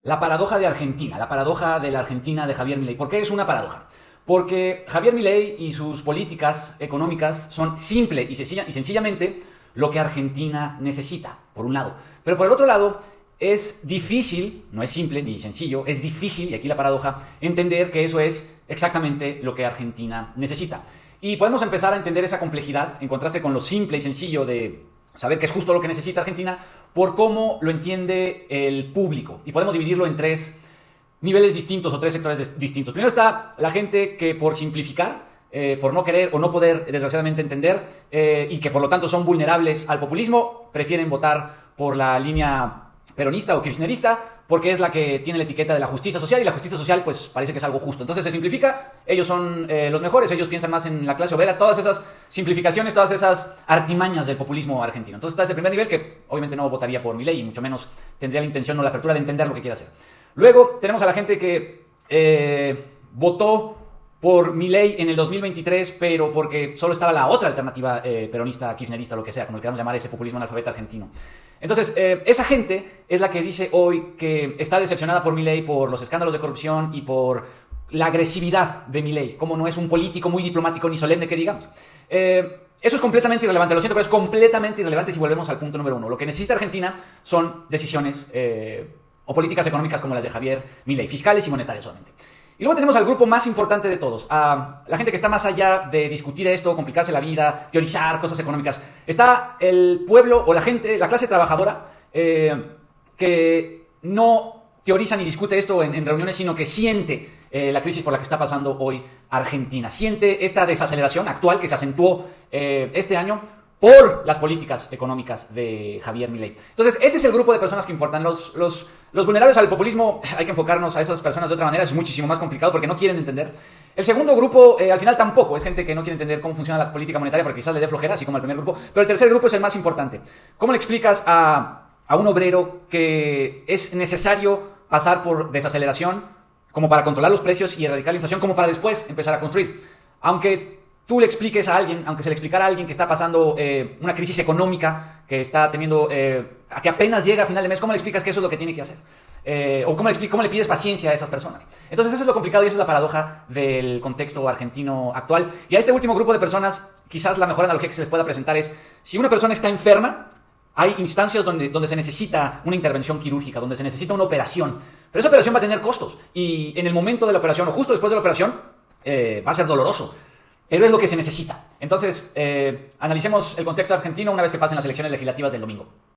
La paradoja de Argentina, la paradoja de la Argentina de Javier Milei. ¿Por qué es una paradoja? Porque Javier Milei y sus políticas económicas son simple y sencillamente lo que Argentina necesita, por un lado. Pero por el otro lado, es difícil, no es simple ni sencillo, es difícil, y aquí la paradoja, entender que eso es exactamente lo que Argentina necesita. Y podemos empezar a entender esa complejidad, en contraste con lo simple y sencillo de saber que es justo lo que necesita Argentina, por cómo lo entiende el público. Y podemos dividirlo en tres niveles distintos o tres sectores distintos. Primero está la gente que por simplificar, por no querer o no poder desgraciadamente entender y que por lo tanto son vulnerables al populismo, prefieren votar por la línea peronista o kirchnerista porque es la que tiene la etiqueta de la justicia social y la justicia social pues parece que es algo justo. Entonces se simplifica, ellos son los mejores, ellos piensan más en la clase obrera, todas esas simplificaciones, todas esas artimañas del populismo argentino. Entonces está ese primer nivel que obviamente no votaría por Milei y mucho menos tendría la intención o la apertura de entender lo que quiere hacer. Luego tenemos a la gente que votó por Milei en el 2023, pero porque solo estaba la otra alternativa peronista, kirchnerista, lo que sea, como le queramos llamar ese populismo analfabeta argentino. Entonces, esa gente es la que dice hoy que está decepcionada por Milei por los escándalos de corrupción y por la agresividad de Milei, como no es un político muy diplomático ni solemne que digamos. Eso es completamente irrelevante, lo siento, pero es completamente irrelevante si volvemos al punto número uno. Lo que necesita Argentina son decisiones o políticas económicas como las de Javier Milei, fiscales y monetarias solamente. Y luego tenemos al grupo más importante de todos, a la gente que está más allá de discutir esto, complicarse la vida, teorizar cosas económicas. Está el pueblo o la gente, la clase trabajadora, que no teoriza ni discute esto en reuniones, sino que siente la crisis por la que está pasando hoy Argentina. Siente esta desaceleración actual que se acentuó este año por las políticas económicas de Javier Milei. Entonces, ese es el grupo de personas que importan. Los vulnerables al populismo, hay que enfocarnos a esas personas de otra manera, es muchísimo más complicado porque no quieren entender. El segundo grupo, al final tampoco, es gente que no quiere entender cómo funciona la política monetaria porque quizás le dé flojera, así como el primer grupo. Pero el tercer grupo es el más importante. ¿Cómo le explicas a un obrero que es necesario pasar por desaceleración como para controlar los precios y erradicar la inflación, como para después empezar a construir? Aunque tú le expliques a alguien, aunque se le explicara a alguien que está pasando una crisis económica, que está teniendo, que apenas llega a final de mes, ¿cómo le explicas que eso es lo que tiene que hacer? O cómo le pides paciencia a esas personas. Entonces eso es lo complicado y esa es la paradoja del contexto argentino actual. Y a este último grupo de personas, quizás la mejor analogía que se les pueda presentar es, si una persona está enferma, hay instancias donde se necesita una intervención quirúrgica, donde se necesita una operación. Pero esa operación va a tener costos. Y en el momento de la operación, o justo después de la operación, va a ser doloroso. Pero es lo que se necesita. Entonces, analicemos el contexto argentino una vez que pasen las elecciones legislativas del domingo.